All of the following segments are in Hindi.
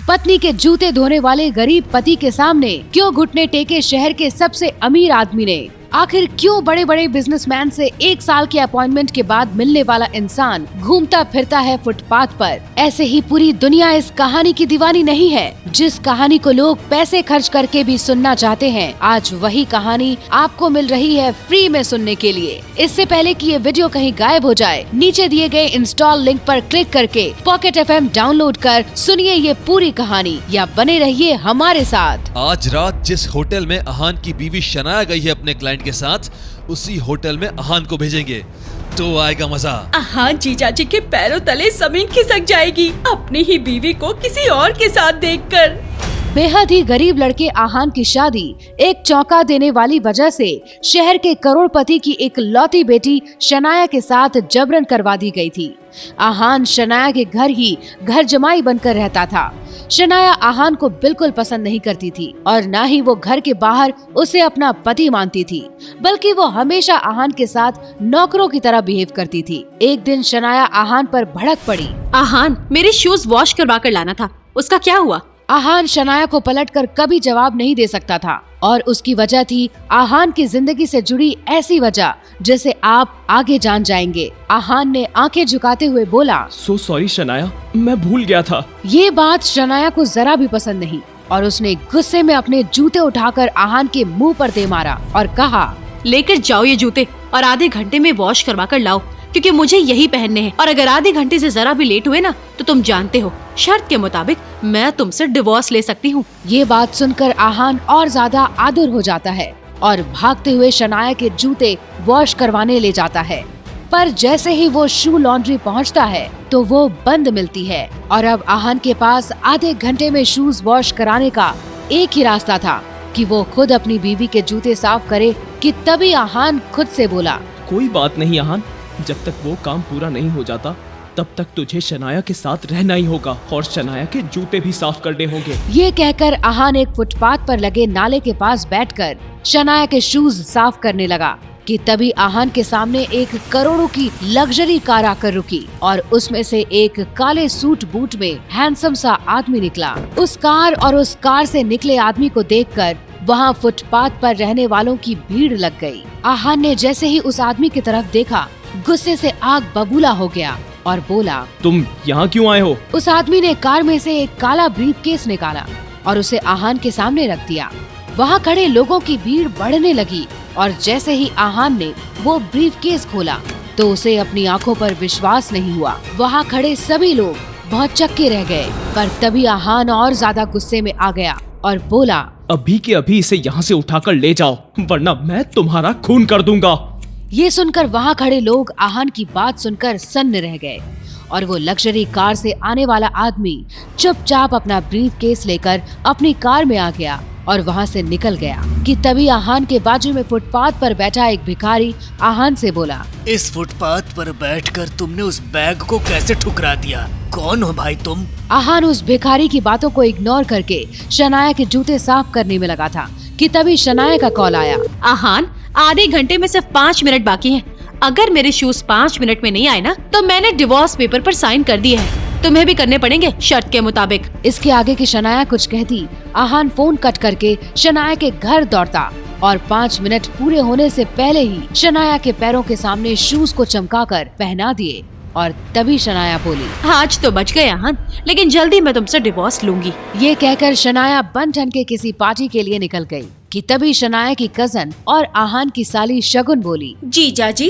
पत्नी के जूते धोने वाले गरीब पति के सामने क्यों घुटने टेके शहर के सबसे अमीर आदमी ने? आखिर क्यों बड़े बड़े बिजनेसमैन से 1 साल के अपॉइंटमेंट के बाद मिलने वाला इंसान घूमता फिरता है फुटपाथ पर? ऐसे ही पूरी दुनिया इस कहानी की दीवानी नहीं है। जिस कहानी को लोग पैसे खर्च करके भी सुनना चाहते हैं, आज वही कहानी आपको मिल रही है फ्री में सुनने के लिए। इससे पहले कि ये वीडियो कहीं गायब हो जाए, नीचे दिए गए इंस्टॉल लिंक पर क्लिक करके पॉकेट FM डाउनलोड कर सुनिए ये पूरी कहानी, या बने रहिए हमारे साथ। आज रात जिस होटल में अहान की बीवी शनाया गई है अपने क्लाइंट के साथ, उसी होटल में अहान को भेजेंगे तो आएगा मजा। अहान जीजाजी के पैरों तले जमीन खिसक जाएगी अपनी ही बीवी को किसी और के साथ देखकर। बेहद ही गरीब लड़के अहान की शादी एक चौंका देने वाली वजह से शहर के करोड़पति की एक लौती बेटी शनाया के साथ जबरन करवा दी गई थी। अहान शनाया के घर ही घर जमाई बनकर रहता था। शनाया अहान को बिल्कुल पसंद नहीं करती थी और न ही वो घर के बाहर उसे अपना पति मानती थी, बल्कि वो हमेशा अहान के साथ नौकरों की तरह बिहेव करती थी। एक दिन शनाया अहान पर भड़क पड़ी। अहान, मेरे शूज वॉश करवा कर लाना था, उसका क्या हुआ? अहान शनाया को पलटकर कभी जवाब नहीं दे सकता था और उसकी वजह थी अहान की जिंदगी से जुड़ी ऐसी वजह जिसे आप आगे जान जाएंगे। अहान ने आंखें झुकाते हुए बोला, सो सॉरी शनाया, मैं भूल गया था। ये बात शनाया को जरा भी पसंद नहीं और उसने गुस्से में अपने जूते उठाकर अहान के मुंह पर दे मारा और कहा, लेकर जाओ ये जूते और आधे घंटे में वॉश करवा कर लाओ, क्योंकि मुझे यही पहनने हैं। और अगर आधे घंटे से जरा भी लेट हुए ना, तो तुम जानते हो शर्त के मुताबिक मैं तुमसे डिवोर्स ले सकती हूँ। ये बात सुनकर अहान और ज्यादा आदुर हो जाता है और भागते हुए शनाया के जूते वॉश करवाने ले जाता है। पर जैसे ही वो शू लॉन्ड्री पहुंचता है तो वो बंद मिलती है और अब अहान के पास आधे घंटे में शूज वॉश कराने का एक ही रास्ता था कि वो खुद अपनी बीवी के जूते साफ करे। कि तभी अहान खुद से बोला, कोई बात नहीं अहान, जब तक वो काम पूरा नहीं हो जाता तब तक तुझे शनाया के साथ रहना ही होगा और शनाया के जूते भी साफ करने होंगे। ये कहकर अहान एक फुटपाथ पर लगे नाले के पास बैठकर शनाया के शूज साफ करने लगा कि तभी अहान के सामने एक करोड़ों की लग्जरी कार आकर रुकी और उसमें से एक काले सूट बूट में हैंडसम सा आदमी निकला। उस कार और उस कार से निकले आदमी को देखकर वहाँ फुटपाथ पर रहने वालों की भीड़ लग गई। अहान ने जैसे ही उस आदमी की तरफ देखा, गुस्से से आग बबूला हो गया और बोला, तुम यहाँ क्यों आए हो? उस आदमी ने कार में से एक काला ब्रीफकेस निकाला और उसे अहान के सामने रख दिया। वहाँ खड़े लोगों की भीड़ बढ़ने लगी और जैसे ही अहान ने वो ब्रीफकेस खोला तो उसे अपनी आंखों पर विश्वास नहीं हुआ। वहाँ खड़े सभी लोग बहुत चक्के रह गए। पर तभी अहान और ज्यादा गुस्से में आ गया और बोला, अभी के अभी इसे यहाँ से उठाकर ले जाओ, वरना मैं तुम्हारा खून कर दूंगा। ये सुनकर वहाँ खड़े लोग अहान की बात सुनकर सन्न रह गए और वो लग्जरी कार से आने वाला आदमी चुपचाप अपना ब्रीफकेस लेकर अपनी कार में आ गया और वहाँ से निकल गया। कि तभी अहान के बाजू में फुटपाथ पर बैठा एक भिखारी अहान से बोला, इस फुटपाथ पर बैठकर तुमने उस बैग को कैसे ठुकरा दिया? कौन हो भाई तुम? अहान उस भिखारी की बातों को इग्नोर करके शनाया के जूते साफ करने में लगा था कि तभी शनाया का कॉल आया। अहान, आधे घंटे में सिर्फ 5 मिनट बाकी हैं। अगर मेरे शूज 5 मिनट में नहीं आए ना, तो मैंने डिवोर्स पेपर पर साइन कर दिए हैं। तुम्हें भी करने पड़ेंगे शर्त के मुताबिक। इसके आगे की शनाया कुछ कहती, अहान फोन कट करके शनाया के घर दौड़ता और 5 मिनट पूरे होने से पहले ही शनाया के पैरों के सामने शूज को चमकाकर पहना दिए। और तभी शनाया बोली, आज तो बच गए अहान, लेकिन जल्दी मैं तुमसे डिवोर्स लूंगी। ये कहकर शनाया बन ठन के किसी पार्टी के लिए निकल गई। कि तभी शनाया की कजन और अहान की साली शगुन बोली, जीजाजी,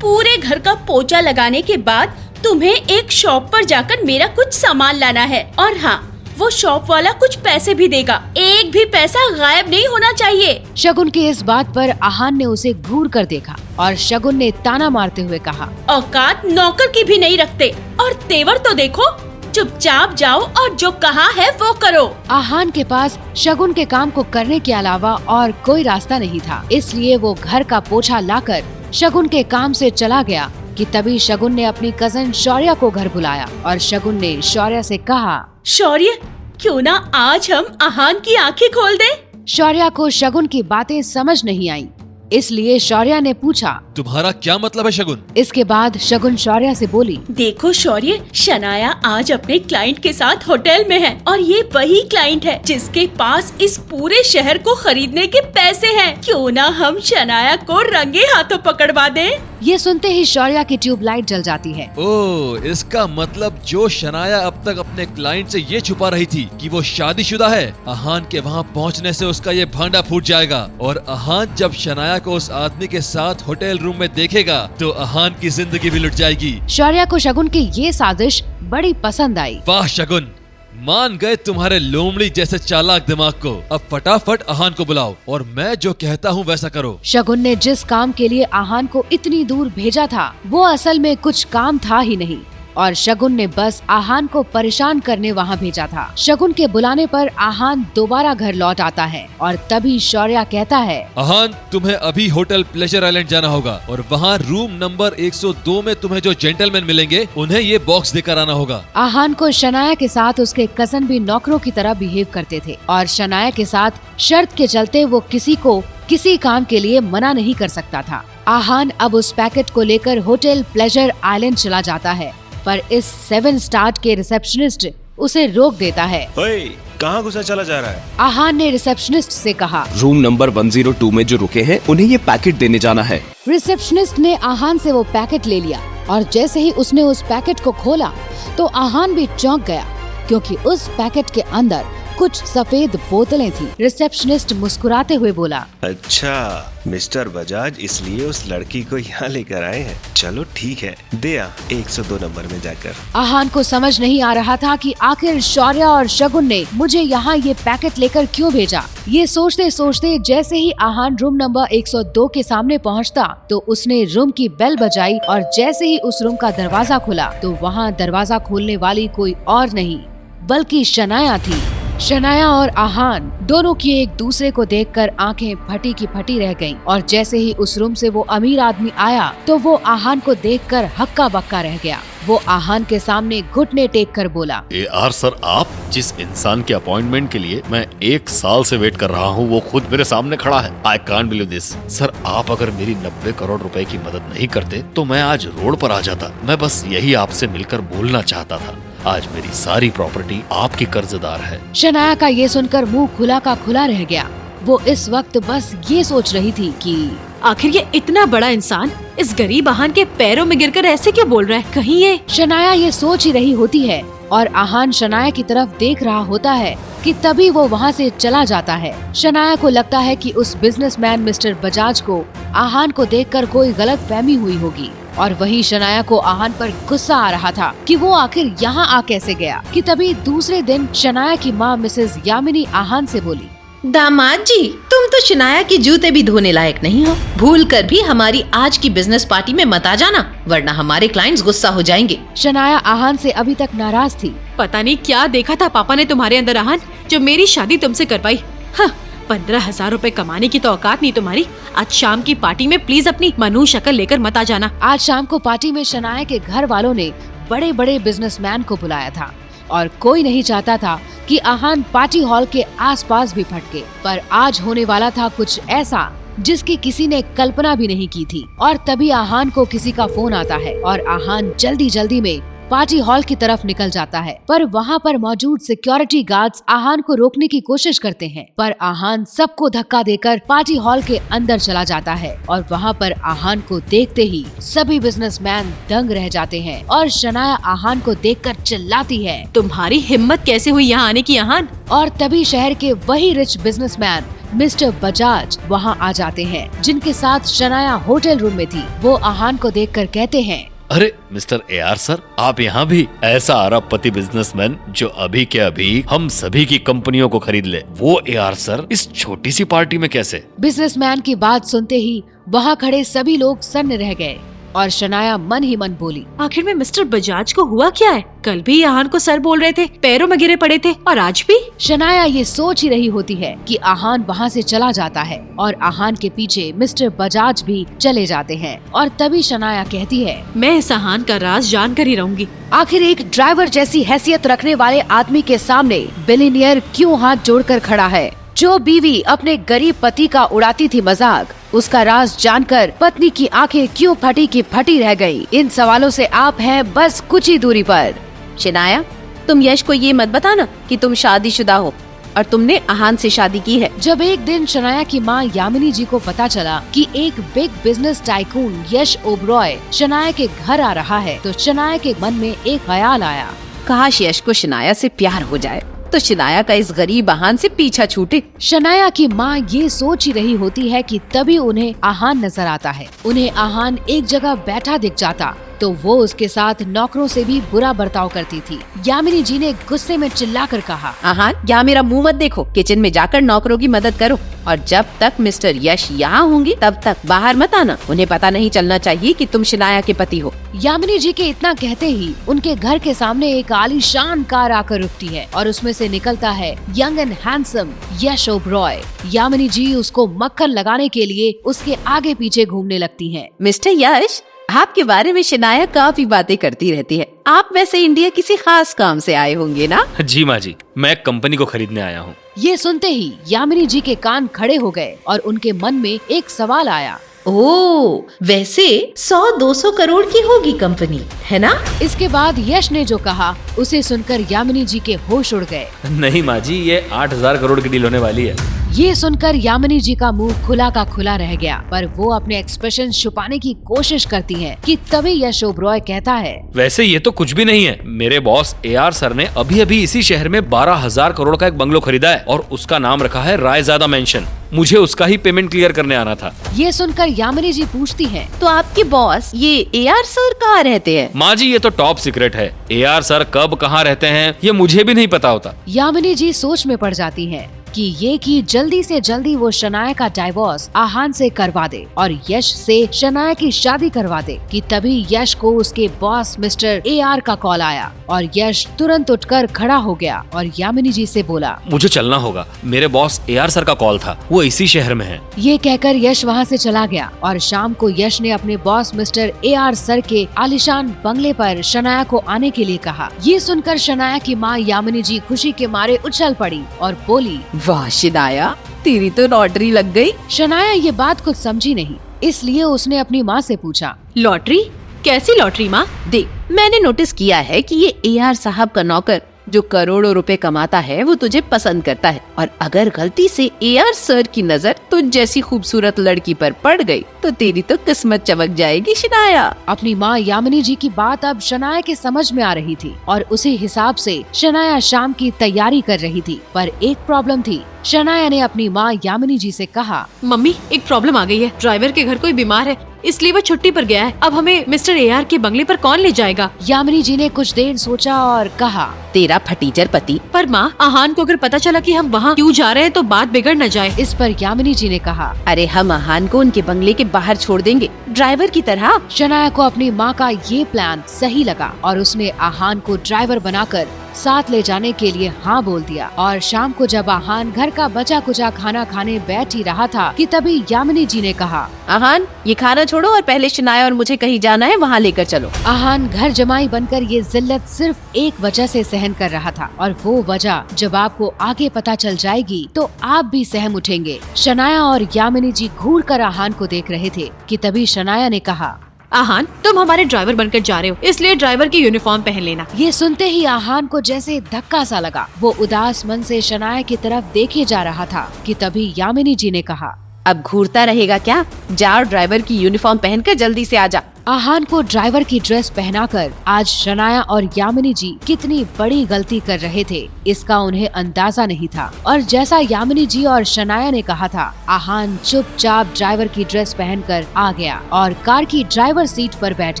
पूरे घर का पोछा लगाने के बाद तुम्हें एक शॉप पर जाकर मेरा कुछ सामान लाना है। और हाँ, वो शॉप वाला कुछ पैसे भी देगा, एक भी पैसा गायब नहीं होना चाहिए। शगुन की इस बात पर अहान ने उसे घूर कर देखा और शगुन ने ताना मारते हुए कहा, औकात नौकर की भी नहीं रखते और तेवर तो देखो, चुपचाप जाओ और जो कहा है वो करो। अहान के पास शगुन के काम को करने के अलावा और कोई रास्ता नहीं था, इसलिए वो घर का पोछा लाकर शगुन के काम से चला गया। कि तभी शगुन ने अपनी कजन शौर्या को घर बुलाया और शगुन ने शौर्या से कहा, शौर्य, क्यों ना आज हम अहान की आंखें खोल दें? शौर्या को शगुन की बातें समझ नहीं आई, इसलिए शौर्या ने पूछा। तुम्हारा क्या मतलब है शगुन? इसके बाद शगुन शौर्या से बोली, देखो शौर्य, शनाया आज अपने क्लाइंट के साथ होटल में है और ये वही क्लाइंट है जिसके पास इस पूरे शहर को खरीदने के पैसे हैं। क्यों ना हम शनाया को रंगे हाथों पकड़वा दें? ये सुनते ही शौर्या की ट्यूबलाइट जल जाती है। ओह, इसका मतलब जो शनाया अब तक अपने क्लाइंट से ये छुपा रही थी कि वो शादीशुदा है, अहान के वहाँ पहुँचने से उसका ये भांडा फूट जाएगा और अहान जब शनाया को उस आदमी के साथ होटल रूम में देखेगा तो अहान की जिंदगी भी लुट जाएगी। शौर्या को शगुन की ये साजिश बड़ी पसंद आई। वाह शगुन, मान गए तुम्हारे लोमड़ी जैसे चालाक दिमाग को। अब फटाफट अहान को बुलाओ और मैं जो कहता हूँ वैसा करो। शगुन ने जिस काम के लिए अहान को इतनी दूर भेजा था वो असल में कुछ काम था ही नहीं और शगुन ने बस अहान को परेशान करने वहाँ भेजा था। शगुन के बुलाने पर अहान दोबारा घर लौट आता है और तभी शौर्या कहता है, अहान, तुम्हें अभी होटल प्लेजर आइलैंड जाना होगा और वहाँ रूम नंबर 102 में तुम्हें जो जेंटलमैन मिलेंगे उन्हें ये बॉक्स देकर आना होगा। अहान को शनाया के साथ उसके कजन भी नौकरों की तरह बिहेव करते थे और शनाया के साथ शर्त के चलते वो किसी को किसी काम के लिए मना नहीं कर सकता था। अहान अब उस पैकेट को लेकर होटल प्लेजर आइलैंड चला जाता है पर इस 7 स्टार के रिसेप्शनिस्ट उसे रोक देता है। ओए, कहाँ घुसा चला जा रहा है? अहान ने रिसेप्शनिस्ट से कहा, रूम नंबर 102 में जो रुके हैं उन्हें ये पैकेट देने जाना है। रिसेप्शनिस्ट ने अहान से वो पैकेट ले लिया और जैसे ही उसने उस पैकेट को खोला तो अहान भी चौंक गया क्योंकि उस पैकेट के अंदर कुछ सफेद बोतलें थी। रिसेप्शनिस्ट मुस्कुराते हुए बोला, अच्छा मिस्टर बजाज इसलिए उस लड़की को यहाँ लेकर आए हैं। चलो ठीक है, दे आ 102 नंबर में जाकर। अहान को समझ नहीं आ रहा था कि आखिर शौर्या और शगुन ने मुझे यहाँ ये पैकेट लेकर क्यों भेजा। ये सोचते सोचते जैसे ही अहान रूम नंबर 102 के सामने पहुँचता तो उसने रूम की बेल बजाई और जैसे ही उस रूम का दरवाजा खुला तो वहाँ दरवाजा खोलने वाली कोई और नहीं बल्कि शनाया थी। शनाया और अहान दोनों की एक दूसरे को देखकर आंखें फटी की फटी रह गईं और जैसे ही उस रूम से वो अमीर आदमी आया तो वो अहान को देखकर हक्का बक्का रह गया। वो अहान के सामने घुटने टेक कर बोला, AR सर, आप जिस इंसान के अपॉइंटमेंट के लिए मैं 1 साल से वेट कर रहा हूँ वो खुद मेरे सामने खड़ा है। I can't believe this. Sir, आप अगर मेरी 90 करोड़ रुपए की मदद नहीं करते तो मैं आज रोड पर आ जाता। मैं बस यही आपसे मिलकर बोलना चाहता था। आज मेरी सारी प्रॉपर्टी आपकी कर्जदार है। शनाया का ये सुनकर मुंह खुला का खुला रह गया। वो इस वक्त बस ये सोच रही थी कि आखिर ये इतना बड़ा इंसान इस गरीब अहान के पैरों में गिरकर ऐसे क्यों बोल रहा है? कहीं ये शनाया ये सोच ही रही होती है और अहान शनाया की तरफ देख रहा होता है कि तभी वो वहाँ से चला जाता है। शनाया को लगता है कि उस बिजनेसमैन मिस्टर बजाज को अहान को देखकर कोई गलतफहमी हुई होगी और वही शनाया को अहान पर गुस्सा आ रहा था कि वो आखिर यहाँ आ कैसे गया कि तभी दूसरे दिन शनाया की माँ मिसेस यामिनी अहान से बोली, दामाद जी, तुम तो शनाया के जूते भी धोने लायक नहीं हो। भूल कर भी हमारी आज की बिजनेस पार्टी में मत आ जाना वरना हमारे क्लाइंट्स गुस्सा हो जाएंगे। शनाया अहान से अभी तक नाराज थी। पता नहीं क्या देखा था पापा ने तुम्हारे अंदर अहान, जो मेरी शादी तुमसे करवाई। हाँ, 15,000 रुपए कमाने की तो औकात नहीं तुम्हारी। आज शाम की पार्टी में प्लीज अपनी मनु शक्ल लेकर मत आ जाना। आज शाम को पार्टी में शनाया के घर वालों ने बड़े बड़े बिजनेसमैन को बुलाया था और कोई नहीं चाहता था कि अहान पार्टी हॉल के आसपास भी भटके, पर आज होने वाला था कुछ ऐसा जिसकी किसी ने कल्पना भी नहीं की थी। और तभी अहान को किसी का फोन आता है और अहान जल्दी जल्दी में पार्टी हॉल की तरफ निकल जाता है, पर वहाँ पर मौजूद सिक्योरिटी गार्ड्स अहान को रोकने की कोशिश करते हैं, पर अहान सबको धक्का देकर पार्टी हॉल के अंदर चला जाता है और वहाँ पर अहान को देखते ही सभी बिजनेसमैन दंग रह जाते हैं और शनाया अहान को देखकर चिल्लाती है, तुम्हारी हिम्मत कैसे हुई यहाँ आने की अहान? और तभी शहर के वही रिच बिजनेसमैन मिस्टर बजाज वहाँ आ जाते हैं जिनके साथ शनाया होटल रूम में थी। वो अहान को देखकर कहते हैं, अरे मिस्टर AR सर, आप यहाँ भी? ऐसा अरबपति बिजनेसमैन जो अभी के अभी हम सभी की कंपनियों को खरीद ले, वो AR सर इस छोटी सी पार्टी में कैसे? बिजनेसमैन की बात सुनते ही वहाँ खड़े सभी लोग सन्न रह गए और शनाया मन ही मन बोली, आखिर में मिस्टर बजाज को हुआ क्या है? कल भी अहान को सर बोल रहे थे, पैरों में गिरे पड़े थे और आज भी? शनाया ये सोच ही रही होती है कि अहान वहाँ से चला जाता है और अहान के पीछे मिस्टर बजाज भी चले जाते हैं और तभी शनाया कहती है, मैं इस अहान का राज जान कर ही रहूंगी। आखिर एक ड्राइवर जैसी हैसियत रखने वाले आदमी के सामने बिलियनियर क्यों हाथ जोड़कर खड़ा है? जो बीवी अपने गरीब पति का उड़ाती थी मजाक, उसका राज जानकर पत्नी की आंखें क्यों फटी की फटी रह गई? इन सवालों से आप हैं बस कुछ ही दूरी पर। शनाया, तुम यश को ये मत बताना कि तुम शादीशुदा हो और तुमने आहान से शादी की है। जब एक दिन शनाया की माँ यामिनी जी को पता चला कि एक बिग बिजनेस टाइकून यश ओबरॉय शनाया के घर आ रहा है, तो शनाया के मन में एक ख्याल आया। काश यश को शनाया से प्यार हो जाए तो शनाया का इस गरीब आहान से पीछा छूटे। शनाया की माँ ये सोच ही रही होती है कि तभी उन्हें आहान नजर आता है। उन्हें आहान एक जगह बैठा दिख जाता तो वो उसके साथ नौकरों से भी बुरा बर्ताव करती थी। यामिनी जी ने गुस्से में चिल्लाकर कहा, आहान, यहाँ मेरा मुंह मत देखो, किचन में जाकर नौकरों की मदद करो और जब तक मिस्टर यश यहाँ होंगी तब तक बाहर मत आना। उन्हें पता नहीं चलना चाहिए कि तुम शनाया के पति हो। यामिनी जी के इतना कहते ही उनके घर के सामने एक आलीशान कार आकर रुकती है और उसमें से निकलता है यंग एंड हैंडसम यश ओबरॉय। यामिनी जी उसको मक्खन लगाने के लिए उसके आगे पीछे घूमने लगती हैं। मिस्टर यश, आपके बारे में शनाया काफी बातें करती रहती है। आप वैसे इंडिया किसी खास काम से आए होंगे ना? जी माँ जी, मैं एक कंपनी को खरीदने आया हूँ। ये सुनते ही यामिनी जी के कान खड़े हो गए और उनके मन में एक सवाल आया। ओह, वैसे 100-200 करोड़ की होगी कंपनी, है ना? इसके बाद यश ने जो कहा उसे सुनकर यामिनी जी के होश उड़ गए। नहीं माँ जी, ये 8,000 करोड़ की डील होने वाली है। ये सुनकर यामिनी जी का मुंह खुला का खुला रह गया, पर वो अपने एक्सप्रेशन छुपाने की कोशिश करती हैं कि तभी यश ओबरॉय कहता है, वैसे ये तो कुछ भी नहीं है। मेरे बॉस AR सर ने अभी अभी इसी शहर में 12,000 करोड़ का एक बंगलो खरीदा है और उसका नाम रखा है रायजादा मेंशन। मुझे उसका ही पेमेंट क्लियर करने आना था। ये सुनकर यामिनी जी पूछती हैं, तो आपके बॉस ये AR सर कहाँ रहते हैं? माँ जी, ये तो टॉप सीक्रेट है। AR सर कब कहाँ रहते हैं ये मुझे भी नहीं पता होता। यामिनी जी सोच में पड़ जाती हैं कि जल्दी से जल्दी वो शनाया का डाइवोर्स आहान से करवा दे और यश से शनाया की शादी करवा दे कि तभी यश को उसके बॉस मिस्टर AR का कॉल आया और यश तुरंत उठकर खड़ा हो गया और यामिनी जी से बोला, मुझे चलना होगा, मेरे बॉस AR सर का कॉल था, वो इसी शहर में है। ये कहकर यश वहाँ से चला गया और शाम को यश ने अपने बॉस मिस्टर AR सर के आलीशान बंगले पर शनाया को आने के लिए कहा। ये सुनकर शनाया की माँ यामिनी जी खुशी के मारे उछल पड़ी और बोली, वाह शनाया, तेरी तो लॉटरी लग गई। शनाया ये बात कुछ समझी नहीं, इसलिए उसने अपनी माँ से पूछा, लॉटरी? कैसी लॉटरी माँ? देख, मैंने नोटिस किया है कि ये AR साहब का नौकर जो करोड़ों रुपए कमाता है वो तुझे पसंद करता है और अगर गलती से AR सर की नजर तुझ जैसी खूबसूरत लड़की पर पड़ गई तो तेरी तो किस्मत चमक जाएगी शनाया। अपनी माँ यामिनी जी की बात अब शनाया के समझ में आ रही थी और उसी हिसाब से शनाया शाम की तैयारी कर रही थी, पर एक प्रॉब्लम थी। शनाया ने अपनी माँ यामिनी जी से कहा, मम्मी, एक प्रॉब्लम आ गई है। ड्राइवर के घर कोई बीमार है, इसलिए वो छुट्टी पर गया है। अब हमें मिस्टर AR के बंगले पर कौन ले जाएगा? यामिनी जी ने कुछ देर सोचा और कहा, तेरा फटीचर पति। पर माँ, आहान को अगर पता चला कि हम वहाँ क्यों जा रहे हैं तो बात बिगड़ न जाए। इस पर यामिनी जी ने कहा, अरे हम आहान को उनके बंगले के बाहर छोड़ देंगे, ड्राइवर की तरह। शनाया को अपनी माँ का ये प्लान सही लगा और उसने आहान को ड्राइवर बनाकर साथ ले जाने के लिए हाँ बोल दिया। और शाम को जब आहान घर का बचा कुचा खाना खाने बैठ ही रहा था कि तभी यामिनी जी ने कहा, आहान, ये खाना छोड़ो और पहले शनाया और मुझे कहीं जाना है, वहाँ लेकर चलो। आहान घर जमाई बनकर ये जिल्लत सिर्फ एक वजह से सहन कर रहा था और वो वजह जब आपको आगे पता चल जाएगी तो आप भी सहम उठेंगे। शनाया और यामिनी जी घूर कर आहान को देख रहे थे कि तभी शनाया ने कहा, आहान, तुम हमारे ड्राइवर बनकर जा रहे हो, इसलिए ड्राइवर की यूनिफॉर्म पहन लेना। ये सुनते ही आहान को जैसे धक्का सा लगा। वो उदास मन से शनाया की तरफ देखे जा रहा था कि तभी यामिनी जी ने कहा, अब घूरता रहेगा क्या? जा और ड्राइवर की यूनिफॉर्म पहनकर जल्दी से आ जा। आहान को ड्राइवर की ड्रेस पहनाकर आज शनाया और यामिनी जी कितनी बड़ी गलती कर रहे थे इसका उन्हें अंदाजा नहीं था। और जैसा यामिनी जी और शनाया ने कहा था, आहान चुपचाप ड्राइवर की ड्रेस पहनकर आ गया और कार की ड्राइवर सीट पर बैठ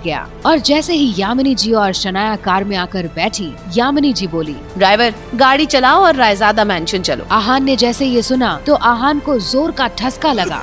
गया। और जैसे ही यामिनी जी और शनाया कार में आकर बैठी, यामिनी जी बोली, ड्राइवर गाड़ी चलाओ और रायजादा मेंशन चलो। आहान ने जैसे ये सुना तो आहान को जोर का ठसका लगा।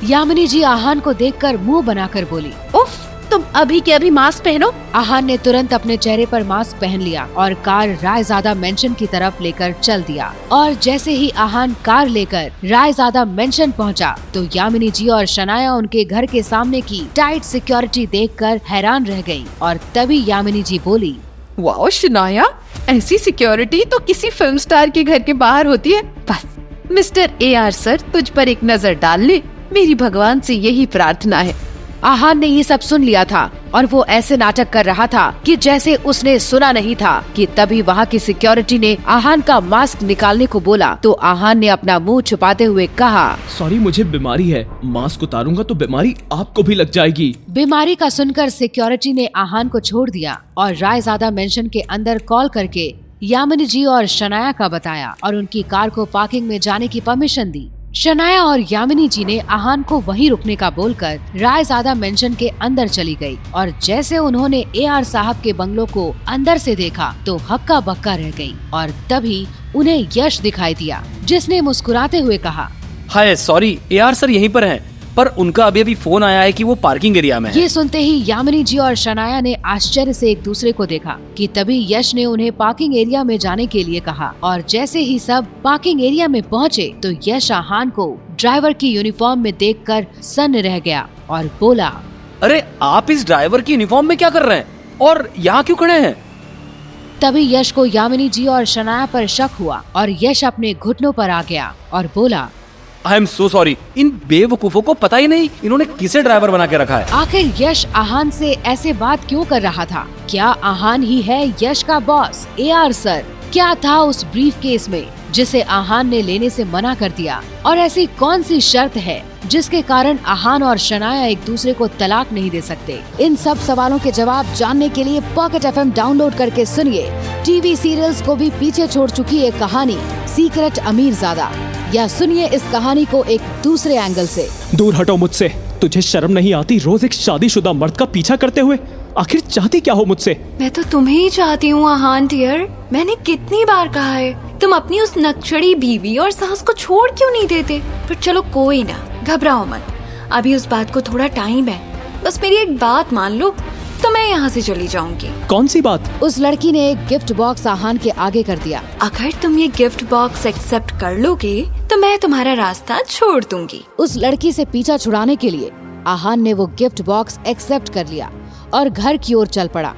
यामिनी जी आहान को देखकर मुंह बनाकर बोली, उफ, तुम अभी के अभी मास्क पहनो। आहान ने तुरंत अपने चेहरे पर मास्क पहन लिया और कार रायजादा मेंशन की तरफ लेकर चल दिया। और जैसे ही आहान कार लेकर रायजादा मेंशन पहुंचा तो यामिनी जी और शनाया उनके घर के सामने की टाइट सिक्योरिटी देखकर हैरान रह गयी। और तभी यामिनी जी बोली, वाओ शनाया, ऐसी सिक्योरिटी तो किसी फिल्म स्टार के घर के बाहर होती है। बस मिस्टर AR सर तुझ पर एक नजर डाल ले, मेरी भगवान से यही प्रार्थना है। आहान ने ये सब सुन लिया था और वो ऐसे नाटक कर रहा था कि जैसे उसने सुना नहीं था कि तभी वहाँ की सिक्योरिटी ने आहान का मास्क निकालने को बोला तो आहान ने अपना मुंह छुपाते हुए कहा, सॉरी मुझे बीमारी है, मास्क उतारूंगा तो बीमारी आपको भी लग जाएगी। बीमारी का सुनकर सिक्योरिटी ने आहान को छोड़ दिया और रायजादा मेंशन के अंदर कॉल करके यामिनी जी और शनाया का बताया और उनकी कार को पार्किंग में जाने की परमिशन दी। शनाया और यामिनी जी ने आहान को वहीं रुकने का बोलकर रायजादा मेंशन के अंदर चली गई और जैसे उन्होंने AR साहब के बंगलों को अंदर से देखा तो हक्का बक्का रह गई और तभी उन्हें यश दिखाई दिया जिसने मुस्कुराते हुए कहा, हाय सॉरी AR सर यहीं पर हैं, पर उनका अभी फोन आया है कि वो पार्किंग एरिया में है। ये सुनते ही यामिनी जी और शनाया ने आश्चर्य से एक दूसरे को देखा कि तभी यश ने उन्हें पार्किंग एरिया में जाने के लिए कहा और जैसे ही सब पार्किंग एरिया में पहुँचे तो यश आहान को ड्राइवर की यूनिफॉर्म में देखकर सन्न रह गया और बोला, अरे आप इस ड्राइवर की यूनिफॉर्म में क्या कर रहे हैं और यहाँ क्यों खड़े हैं? तभी यश को यामिनी जी और शनाया पर शक हुआ और यश अपने घुटनों पर आ गया और बोला, आई एम सो सॉरी, इन बेवकूफों को पता ही नहीं इन्होंने किसे ड्राइवर बना के रखा है। आखिर यश आहान से ऐसे बात क्यों कर रहा था? क्या आहान ही है यश का बॉस? AR सर क्या था उस ब्रीफ केस में जिसे आहान ने लेने से मना कर दिया? और ऐसी कौन सी शर्त है जिसके कारण आहान और शनाया एक दूसरे को तलाक नहीं दे सकते? इन सब सवालों के जवाब जानने के लिए पॉकेट FM डाउनलोड करके सुनिए टीवी सीरियल्स को भी पीछे छोड़ चुकी एक कहानी सीक्रेट अमीरजादा, या सुनिए इस कहानी को एक दूसरे एंगल से। दूर हटो मुझसे, तुझे शर्म नहीं आती रोज एक शादीशुदा मर्द का पीछा करते हुए? आखिर चाहती क्या हो मुझसे? मैं तो तुम्हें ही चाहती हूँ आहान डियर। मैंने कितनी बार कहा है तुम अपनी उस नक्शड़ी बीवी और सास को छोड़ क्यों नहीं देते? पर चलो कोई ना, घबराओ मत, अभी उस बात को थोड़ा टाइम है। बस मेरी एक बात मान लो तो मैं यहाँ से चली जाऊंगी। कौन सी बात? उस लड़की ने एक गिफ्ट बॉक्स आहान के आगे कर दिया। अगर तुम ये गिफ्ट बॉक्स एक्सेप्ट कर लोगे तो मैं तुम्हारा रास्ता छोड़ दूंगी। उस लड़की से पीछा छुड़ाने के लिए आहान ने वो गिफ्ट बॉक्स एक्सेप्ट कर लिया और घर की ओर चल पड़ा।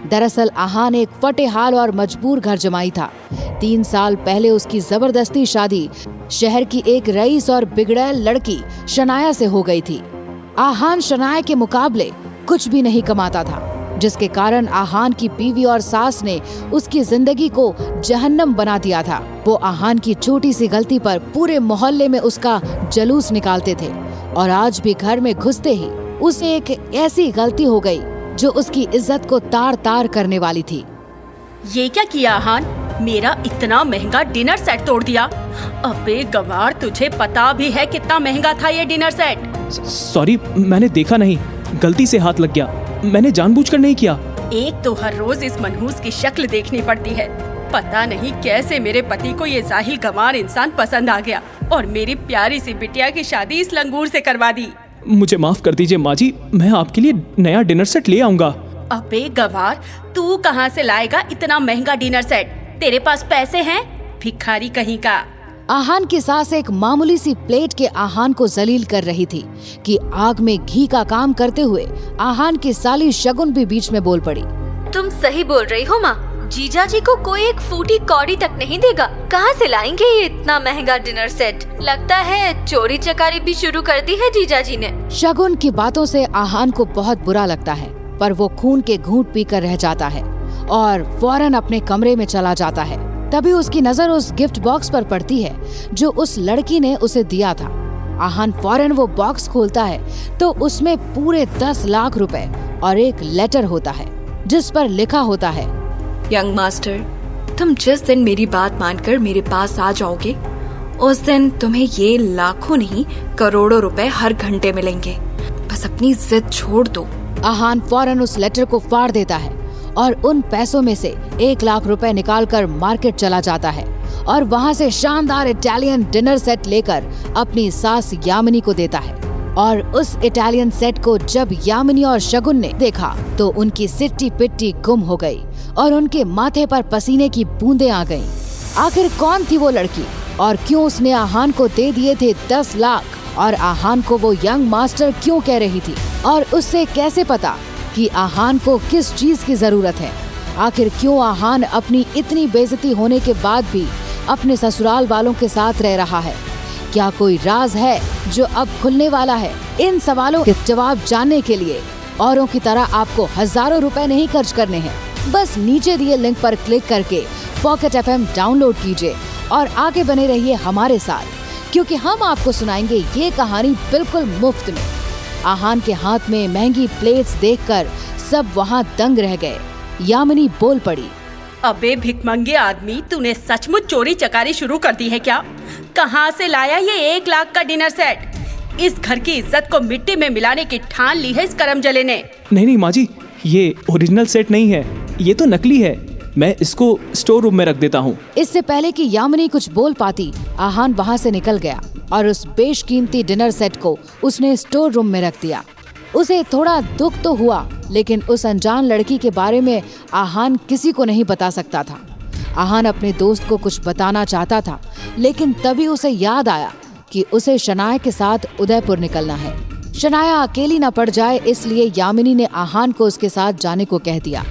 दरअसल आहान एक फटे हाल और मजबूर घर जमाई था। 3 साल पहले उसकी जबरदस्ती शादी शहर की एक रईस और बिगड़ैल लड़की शनाया से हो गई थी। आहान शनाया के मुकाबले कुछ भी नहीं कमाता था, जिसके कारण आहान की बीवी और सास ने उसकी जिंदगी को जहन्नम बना दिया था। वो आहान की छोटी सी गलती पर पूरे मोहल्ले में उसका जलूस निकालते थे और आज भी घर में घुसते ही उसे एक ऐसी गलती हो गई जो उसकी इज्जत को तार तार करने वाली थी। ये क्या किया आहान? मेरा इतना महंगा डिनर सेट तोड़ दिया। अबे गवार, तुझे पता भी है कितना महंगा था ये डिनर सेट? सॉरी मैंने देखा नहीं, गलती से हाथ लग गया, मैंने जानबूझकर नहीं किया। एक तो हर रोज इस मनहूस की शक्ल देखनी पड़ती है। पता नहीं कैसे मेरे पति को ये जाहिल गंवार इंसान पसंद आ गया और मेरी प्यारी सी बिटिया की शादी इस लंगूर से करवा दी। मुझे माफ कर दीजिए माँ जी, मैं आपके लिए नया डिनर सेट ले आऊंगा। अबे गवार, तू कहाँ से लाएगा इतना महंगा डिनर सेट? तेरे पास पैसे हैं? भिखारी कहीं का। आहान की सास एक मामूली सी प्लेट के आहान को जलील कर रही थी कि आग में घी का काम करते हुए आहान की साली शगुन भी बीच में बोल पड़ी। तुम सही बोल रही हो माँ, जीजा जी को कोई एक फूटी कौड़ी तक नहीं देगा। कहाँ से लाएंगे ये इतना महंगा डिनर सेट? लगता है चोरी चकारी भी शुरू कर दी है जीजा जी ने। शगुन की बातों से आहान को बहुत बुरा लगता है, पर वो खून के घूंट पीकर रह जाता है और फौरन अपने कमरे में चला जाता है। तभी उसकी नजर उस गिफ्ट बॉक्स पर पड़ती है जो उस लड़की ने उसे दिया था। आहान फौरन वो बॉक्स खोलता है तो उसमें पूरे 10 लाख रुपए और एक लेटर होता है जिस पर लिखा होता है, यंग मास्टर, तुम जिस दिन मेरी बात मानकर मेरे पास आ जाओगे उस दिन तुम्हें ये लाखों नहीं करोड़ों रुपए हर घंटे मिलेंगे। बस अपनी जिद छोड़ दो। आहान फौरन उस लेटर को फाड़ देता है और उन पैसों में से 1 लाख रुपए निकालकर मार्केट चला जाता है और वहाँ से शानदार इटालियन डिनर सेट लेकर अपनी सास यामिनी को देता है। और उस इटालियन सेट को जब यामिनी और शगुन ने देखा तो उनकी सिट्टी पिट्टी गुम हो गई और उनके माथे पर पसीने की बूंदें आ गईं। आखिर कौन थी वो लड़की और क्यों उसने आहान को दे दिए थे 10 लाख और आहान को वो यंग मास्टर क्यों कह रही थी और उससे कैसे पता कि आहान को किस चीज की जरूरत है? आखिर क्यों आहान अपनी इतनी बेइज्जती होने के बाद भी अपने ससुराल वालों के साथ रह रहा है? क्या कोई राज है जो अब खुलने वाला है? इन सवालों के जवाब जानने के लिए औरों की तरह आपको हजारों रुपए नहीं खर्च करने हैं। बस नीचे दिए लिंक पर क्लिक करके पॉकेट FM डाउनलोड कीजिए और आगे बने रहिए हमारे साथ, क्योंकि हम आपको सुनाएंगे ये कहानी बिल्कुल मुफ्त में। आहान के हाथ में महंगी प्लेट्स देखकर सब वहाँ दंग रह गए। यामिनी बोल पड़ी, अबे भिखमंगे आदमी, तूने सचमुच चोरी चकारी शुरू कर दी है क्या? कहाँ से लाया ये 1 लाख का डिनर सेट? इस घर की इज्जत को मिट्टी में मिलाने की ठान ली है इस करमजले ने। नहीं माँ जी, ये ओरिजिनल सेट नहीं है, ये तो नकली है। मैं इसको स्टोर रूम में रख देता हूँ। इससे पहले कि यामिनी कुछ बोल पाती, आहान वहाँ से निकल गया और उस बेशकीमती डिनर सेट को उसने स्टोर रूम में रख दिया। उसे थोड़ा दुख तो हुआ, लेकिन उस अनजान लड़की के बारे में आहान किसी को नहीं बता सकता था। आहान अपने दोस्त को कुछ बताना चाहता था, लेकिन तभी उसे याद आया कि उसे शनाया के साथ उदयपुर निकलना है। शनाया अकेली न पड़ जाए, इसलिए यामिनी ने आहान को उसके साथ जाने को कह दिया।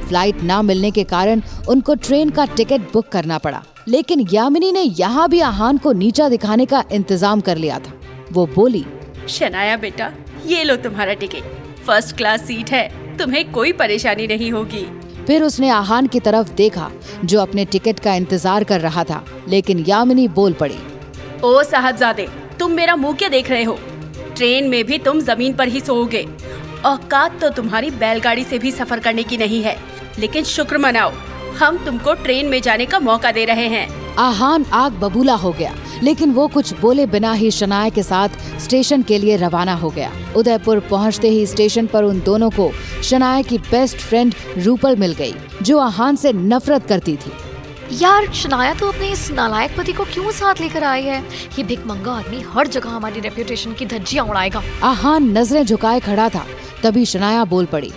फ्लाइट ना मिलने के कारण उनको ट्रेन का टिकट बुक करना पड़ा, लेकिन यामिनी ने यहाँ भी आहान को नीचा दिखाने का इंतजाम कर लिया था। वो बोली, शनाया बेटा, ये लो तुम्हारा टिकट, फर्स्ट क्लास सीट है, तुम्हें कोई परेशानी नहीं होगी। फिर उसने आहान की तरफ देखा जो अपने टिकट का इंतजार कर रहा था, लेकिन यामिनी बोल पड़ी, ओ साहबजादे, तुम मेरा मुंह क्या देख रहे हो? ट्रेन में भी तुम जमीन पर ही सोओगे। औकात तो तुम्हारी बैलगाड़ी से भी सफर करने की नहीं है, लेकिन शुक्र मनाओ, हम तुमको ट्रेन में जाने का मौका दे रहे हैं। आहान आग बबूला हो गया, लेकिन वो कुछ बोले बिना ही शनाया के साथ स्टेशन के लिए रवाना हो गया। उदयपुर पहुंचते ही स्टेशन पर उन दोनों को शनाया की बेस्ट फ्रेंड रूपल मिल गई, जो आहान से नफरत करती थी। यार शनाया तो अपने इस नालायक पति को क्यों साथ लेकर आई है? ये भिखमंगा आदमी हर जगह हमारी रेप्यूटेशन की धज्जियां उड़ाएगा। आहान नजरें झुकाए खड़ा था, तभी शनाया बोल पड़ी,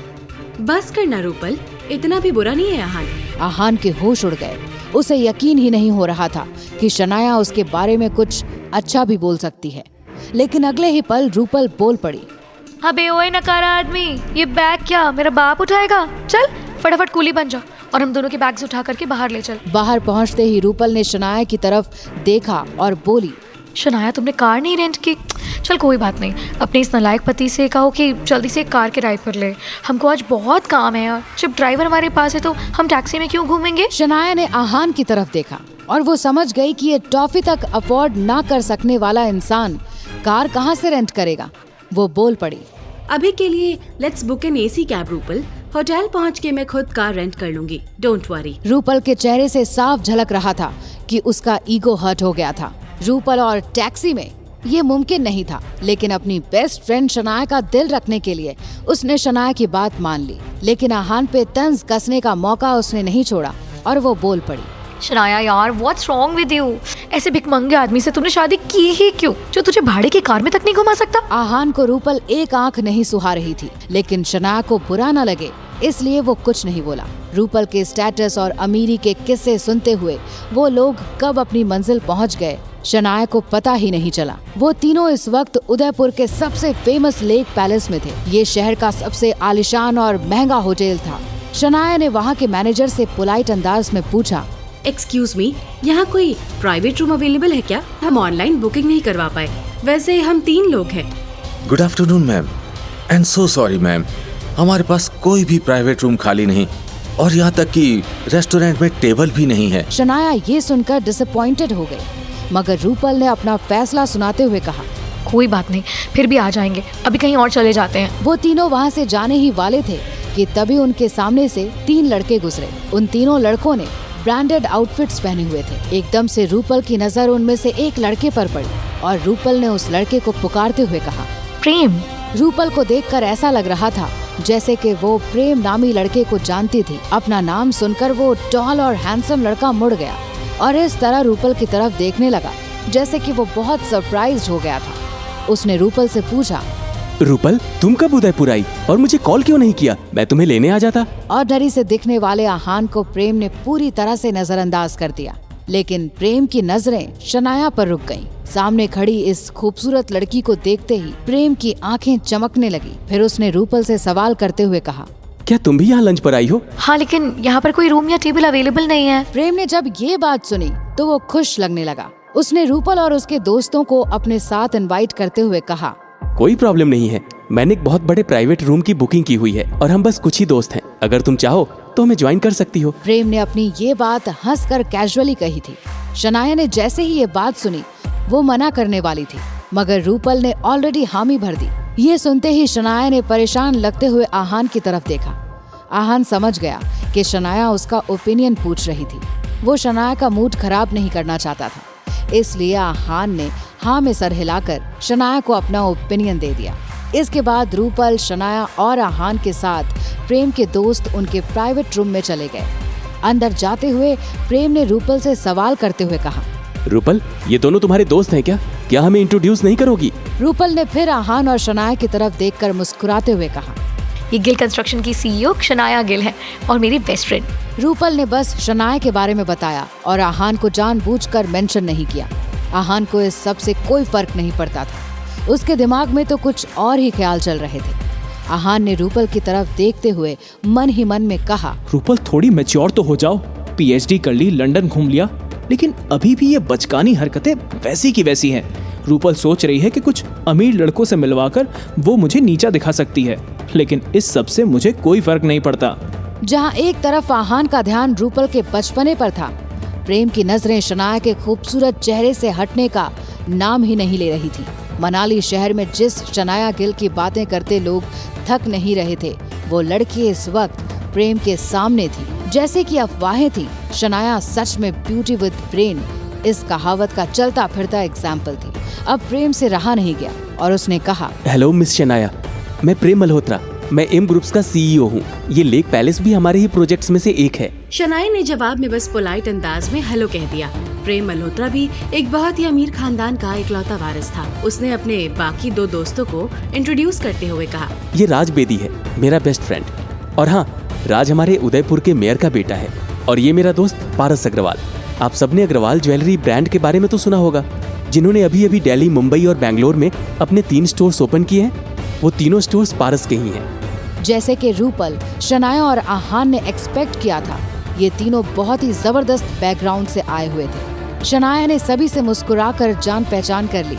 बस करना रूपल, इतना भी बुरा नहीं है आहान। आहान के होश उड़ गए। उसे यकीन ही नहीं हो रहा था कि शनाया उसके बारे में कुछ अच्छा भी बोल सकती है, लेकिन अगले ही पल रूपल बोल पड़ी, अबे ओए नकारा आदमी, ये बैग क्या मेरा बाप उठाएगा? चल फटाफट कूली बन जा और हम दोनों के बैग्स उठा करके बाहर ले चल। बाहर पहुंचते ही रूपल ने शनाया की तरफ देखा और बोली, शनाया तुमने कार नहीं रेंट की? चल कोई बात नहीं, अपने इस नालायक पति से कहो कि जल्दी से एक कार किराए पर ले, हमको आज बहुत काम है यार। जब ड्राइवर हमारे पास है तो हम टैक्सी में क्यों घूमेंगे? शनाया ने आहान की तरफ देखा और वो समझ गई कि ये टॉफी तक अफोर्ड ना कर सकने वाला इंसान कार कहाँ से रेंट करेगा। वो बोल पड़ी, अभी के लिए let's book an AC cab Rupal, hotel पहुंच के मैं खुद कार रेंट कर लूंगी, डोंट वरी। रूपल के चेहरे से साफ झलक रहा था कि उसका ईगो हर्ट हो गया था। रूपल और टैक्सी में ये मुमकिन नहीं था, लेकिन अपनी बेस्ट फ्रेंड शनाया का दिल रखने के लिए उसने शनाया की बात मान ली। लेकिन आहान पे तंज कसने का मौका उसने नहीं छोड़ा और वो बोल पड़ी, शनाया यार व्हाट्स रॉन्ग विद यू? ऐसे भिखमंगे आदमी से तुमने शादी की ही क्यों, जो तुझे भाड़े की कार में तक नहीं घुमा सकता? आहान को रूपल एक आंख नहीं सुहा रही थी, लेकिन शनाया को बुरा न लगे इसलिए वो कुछ नहीं बोला। रूपल के स्टेटस और अमीरी के किस्से सुनते हुए वो लोग कब अपनी मंजिल पहुंच गए शनाया को पता ही नहीं चला। वो तीनों इस वक्त उदयपुर के सबसे फेमस लेक पैलेस में थे। ये शहर का सबसे आलिशान और महंगा होटल था। शनाया ने वहाँ के मैनेजर से पोलाइट अंदाज में पूछा, एक्सक्यूज मी, यहाँ कोई प्राइवेट रूम अवेलेबल है क्या? हम ऑनलाइन बुकिंग नहीं करवा पाए, वैसे हम 3 लोग हैं। Good afternoon ma'am, and so sorry ma'am, हमारे पास कोई भी प्राइवेट रूम खाली नहीं और यहाँ तक कि रेस्टोरेंट में टेबल भी नहीं है। शनाया ये सुनकर डिसअपॉइंटेड हो गई, मगर रूपल ने अपना फैसला सुनाते हुए कहा, कोई बात नहीं, फिर भी आ जाएंगे, अभी कहीं और चले जाते हैं। वो तीनों वहाँ से जाने ही वाले थे कि तभी उनके सामने से 3 लड़के गुजरे। उन तीनों लड़कों ने ब्रांडेड आउटफिट्स पहने हुए थे। एकदम से रूपल की नजर उनमें से एक लड़के पर पड़ी और रूपल ने उस लड़के को पुकारते हुए कहा, प्रेम। रूपल को देखकर ऐसा लग रहा था जैसे कि वो प्रेम नामी लड़के को जानती थी। अपना नाम सुनकर वो टॉल और हैंडसम लड़का मुड़ गया और इस तरह रूपल की तरफ देखने लगा जैसे कि वो बहुत सरप्राइज्ड हो गया था। उसने रूपल से पूछा, रूपल तुम कब उदयपुर आई और मुझे कॉल क्यों नहीं किया? मैं तुम्हें लेने आ जाता। और डरी से दिखने वाले आहान को प्रेम ने पूरी तरह से नजरअंदाज कर दिया, लेकिन प्रेम की नजरें शनाया पर रुक गईं। सामने खड़ी इस खूबसूरत लड़की को देखते ही प्रेम की आंखें चमकने लगी। फिर उसने रूपल से सवाल करते हुए कहा, क्या तुम भी यहाँ लंच पर आई हो? हाँ, लेकिन यहाँ पर कोई रूम या टेबल अवेलेबल नहीं है। प्रेम ने जब ये बात सुनी तो वो खुश लगने लगा। उसने रूपल और उसके दोस्तों को अपने साथ इनवाइट करते हुए कहा, कोई प्रॉब्लम नहीं है, मैंने एक बहुत बड़े प्राइवेट रूम की बुकिंग की हुई है और हम बस कुछ ही दोस्त हैं। अगर तुम चाहो तो हमें ज्वाइन कर सकती हो। प्रेम ने अपनी ये बात हंसकर कैजुअली कही थी। शनाया ने जैसे ही ये बात सुनी वो मना करने वाली थी, मगर रूपल ने ऑलरेडी हामी भर दी। ये सुनते ही शनाया ने परेशान लगते हुए आहान की तरफ देखा। आहान समझ गया कि शनाया उसका ओपिनियन पूछ रही थी। वो शनाया का मूड खराब नहीं करना चाहता था, इसलिए आहान ने हाँ में सर हिलाकर शनाया को अपना ओपिनियन दे दिया। इसके बाद रूपल, शनाया और आहान के साथ प्रेम के दोस्त उनके प्राइवेट रूम में चले गए। अंदर जाते हुए प्रेम ने रूपल से सवाल करते हुए कहा, रूपल, ये दोनों तुम्हारे दोस्त हैं क्या? क्या हमें इंट्रोड्यूस नहीं करोगी? रूपल ने फिर आहान और शनाया की तरफ देखकर मुस्कुराते हुए कहा, ये गिल कंस्ट्रक्शन की सीईओ शनाया गिल है और मेरी बेस्ट फ्रेंड। रूपल ने बस शनाया के बारे में बताया और आहान को जानबूझकर मेंशन नहीं किया। आहान को इस सब से कोई फर्क नहीं पड़ता था। उसके दिमाग में तो कुछ और ही ख्याल चल रहे थे। आहान ने रूपल की तरफ देखते हुए मन ही मन में कहा, रूपल थोड़ी मैच्योर तो हो जाओ। पीएचडी कर ली, लंदन घूम लिया, लेकिन अभी भी ये बचकानी हरकतें वैसी की वैसी हैं। रूपल सोच रही है कि कुछ अमीर लड़कों से मिलवाकर वो मुझे नीचा दिखा सकती है, लेकिन इस सब से मुझे कोई फर्क नहीं पड़ता। जहाँ एक तरफ आहान का ध्यान रूपल के बचपने पर था, प्रेम की नजरें शनाया के खूबसूरत चेहरे से हटने का नाम ही नहीं ले रही थी। मनाली शहर में जिस शनाया गिल की बातें करते लोग थक नहीं रहे थे, वो लड़की इस वक्त प्रेम के सामने थी। जैसे कि अफवाहें थी, शनाया सच में ब्यूटी विद ब्रेन इस कहावत का चलता फिरता एग्जाम्पल थी। अब प्रेम से रहा नहीं गया और उसने कहा, हेलो मिस शनाया, मैं प्रेम मल्होत्रा, मैं एम ग्रुप्स का सीईओ हूँ। ये लेक पैलेस भी हमारे ही प्रोजेक्ट्स में से एक है। शनाया ने जवाब में बस पोलाइट अंदाज में हेलो कह दिया। प्रेम मल्होत्रा भी एक बहुत ही अमीर खानदान का इकलौता वारिस था। उसने अपने बाकी दो दोस्तों को इंट्रोड्यूस करते हुए कहा, ये राज बेदी है, मेरा बेस्ट फ्रेंड। और हाँ, राज हमारे उदयपुर के मेयर का बेटा है। और ये मेरा दोस्त पारस अग्रवाल। आप सबने अग्रवाल ज्वेलरी ब्रांड के बारे में तो सुना होगा, जिन्होंने अभी अभी दिल्ली, मुंबई और बेंगलोर में अपने 3 स्टोर्स ओपन किए हैं। वो तीनों स्टोर्स पारस के ही हैं। जैसे कि रूपल, शनाया और आहान ने एक्सपेक्ट किया था, ये तीनों बहुत ही जबरदस्त बैकग्राउंड से आए हुए थे। शनाया ने सभी से मुस्कुराकर जान पहचान कर ली।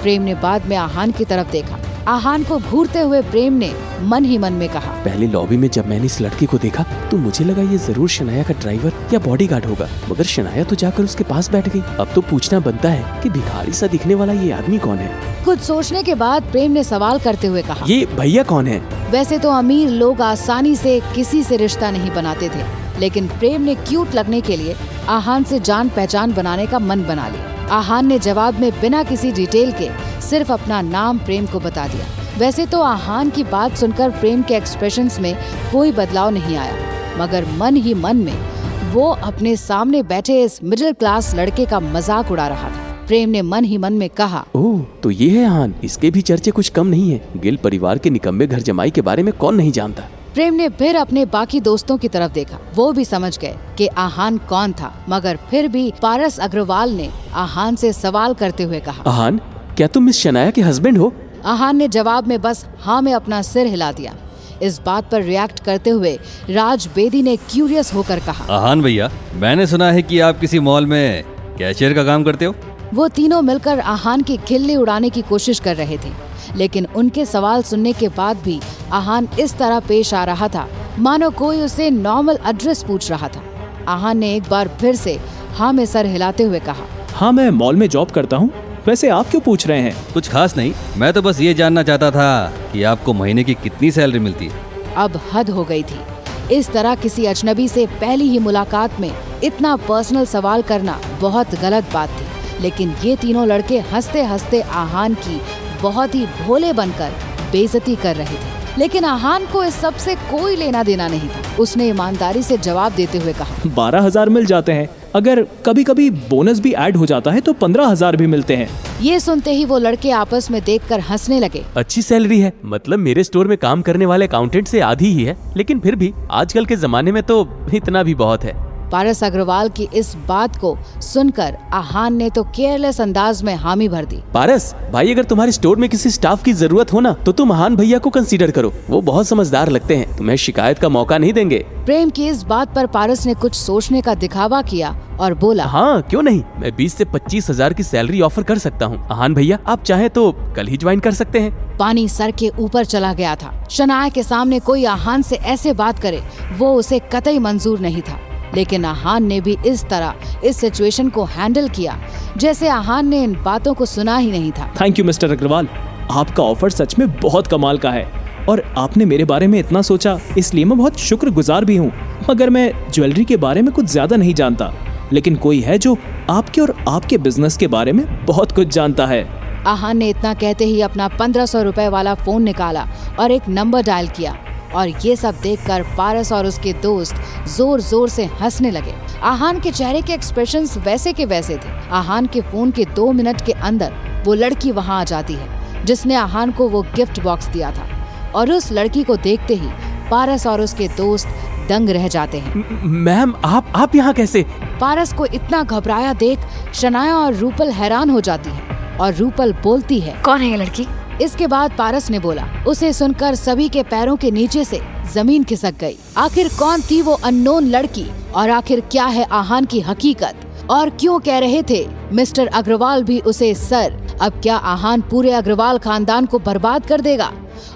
प्रेम ने बाद में आहान की तरफ देखा। आहान को घूरते हुए प्रेम ने मन ही मन में कहा, पहले लॉबी में जब मैंने इस लड़के को देखा तो मुझे लगा ये जरूर शनाया का ड्राइवर या बॉडीगार्ड होगा, मगर शनाया तो जाकर उसके पास बैठ गई। अब तो पूछना बनता है कि भिखारी सा दिखने वाला ये आदमी कौन है। कुछ सोचने के बाद प्रेम ने सवाल करते हुए कहा, ये भैया कौन है? वैसे तो अमीर लोग आसानी से किसी से रिश्ता नहीं बनाते थे, लेकिन प्रेम ने क्यूट लगने के लिए आहान से जान पहचान बनाने का मन बना लिया। आहान ने जवाब में बिना किसी डिटेल के सिर्फ अपना नाम प्रेम को बता दिया। वैसे तो आहान की बात सुनकर प्रेम के एक्सप्रेशंस में कोई बदलाव नहीं आया, मगर मन ही मन में वो अपने सामने बैठे इस मिडिल क्लास लड़के का मजाक उड़ा रहा था। प्रेम ने मन ही मन में कहा, ओह, तो ये है आहान, इसके भी चर्चे कुछ कम नहीं है। गिल परिवार के निकम्मे घर जमाई के बारे में कौन नहीं जानता। प्रेम ने फिर अपने बाकी दोस्तों की तरफ देखा। वो भी समझ गए कि आहान कौन था, मगर फिर भी पारस अग्रवाल ने आहान से सवाल करते हुए कहा, आहान, क्या तुम मिस शनाया के हस्बैंड हो? आहान ने जवाब में बस हाँ में अपना सिर हिला दिया। इस बात पर रिएक्ट करते हुए राज बेदी ने क्यूरियस होकर कहा, आहान भैया, मैंने सुना है कि आप किसी मॉल में कैशियर का काम करते हो। वो तीनों मिलकर आहान की खिल्ली उड़ाने की कोशिश कर रहे थे, लेकिन उनके सवाल सुनने के बाद भी आहान इस तरह पेश आ रहा था मानो कोई उसे नॉर्मल एड्रेस पूछ रहा था। आहान ने एक बार फिर से हाँ में सर हिलाते हुए कहा, हाँ, मैं मॉल में जॉब करता हूँ। वैसे आप क्यों पूछ रहे हैं? कुछ खास नहीं, मैं तो बस ये जानना चाहता था कि आपको महीने की कितनी सैलरी मिलती है। अब हद हो गई थी। इस तरह किसी अजनबी से पहली ही मुलाकात में इतना पर्सनल सवाल करना बहुत गलत बात थी, लेकिन ये तीनों लड़के हंसते हंसते आहान की बहुत ही भोले बनकर बेइज्जती कर रहे थे। लेकिन आहान को इस सब से कोई लेना देना नहीं था। उसने ईमानदारी से जवाब देते हुए कहा, 12,000 मिल जाते हैं, अगर कभी कभी बोनस भी ऐड हो जाता है तो 15,000 भी मिलते हैं। ये सुनते ही वो लड़के आपस में देखकर हंसने लगे। अच्छी सैलरी है, मतलब मेरे स्टोर में काम करने वाले अकाउंटेंट से आधी ही है, लेकिन फिर भी आजकल के जमाने में तो इतना भी बहुत है। पारस अग्रवाल की इस बात को सुनकर आहान ने तो केयरलेस अंदाज में हामी भर दी। पारस भाई, अगर तुम्हारे स्टोर में किसी स्टाफ की जरूरत हो ना तो तुम आहान भैया को कंसीडर करो, वो बहुत समझदार लगते हैं, तुम्हें शिकायत का मौका नहीं देंगे। प्रेम की इस बात पर पारस ने कुछ सोचने का दिखावा किया और बोला, हाँ क्यों नहीं, मैं 20 से 25 हजार की सैलरी ऑफर कर सकता हूँ। आहान भैया आप चाहे तो कल ही ज्वाइन कर सकते हैं। पानी सर के ऊपर चला गया था। शनाया के सामने कोई आहान से ऐसे बात करे वो उसे कतई मंजूर नहीं था, लेकिन आहान ने भी इस तरह इस सिचुएशन को हैंडल किया जैसे आहान ने इन बातों को सुना ही नहीं था। थैंक यू मिस्टर अग्रवाल, आपका ऑफर सच में बहुत कमाल का है और आपने मेरे बारे में इतना सोचा, इसलिए मैं बहुत शुक्रगुजार भी हूँ। मगर मैं ज्वेलरी के बारे में कुछ ज्यादा नहीं जानता, लेकिन कोई है जो आपके और आपके बिजनेस के बारे में बहुत कुछ जानता है। आहान ने इतना कहते ही अपना 1500 रुपए वाला फोन निकाला और एक नंबर डायल किया और ये सब देखकर पारस और उसके दोस्त जोर जोर से हंसने लगे। आहान के चेहरे के एक्सप्रेशंस वैसे के वैसे थे। आहान के फोन के 2 मिनट के अंदर वो लड़की वहाँ आ जाती है जिसने आहान को वो गिफ्ट बॉक्स दिया था और उस लड़की को देखते ही पारस और उसके दोस्त दंग रह जाते हैं। मैम आप यहाँ कैसे? पारस को इतना घबराया देख शनाया और रूपल हैरान हो जाती है और रूपल बोलती है, कौन है ये लड़की? इसके बाद पारस ने बोला। उसे सुनकर सभी के पैरों के नीचे से जमीन खिसक गई। आखिर कौन थी वो अननोन लड़की और आखिर क्या है आहान की हकीकत और क्यों कह रहे थे मिस्टर अग्रवाल भी उसे सर? अब क्या आहान पूरे अग्रवाल खानदान को बर्बाद कर देगा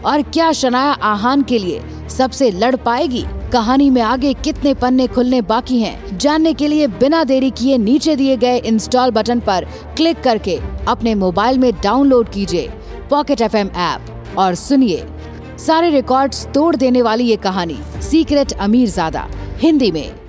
और क्या शनाया आहान के लिए सबसे लड़ पाएगी? कहानी में आगे कितने पन्ने खुलने बाकी हैं, जानने के लिए बिना देरी किए नीचे दिए गए इंस्टॉल बटन पर क्लिक करके अपने मोबाइल में डाउनलोड कीजिए पॉकेट FM ऐप और सुनिए सारे रिकॉर्ड्स तोड़ देने वाली ये कहानी सीक्रेट अमीरजादा हिंदी में।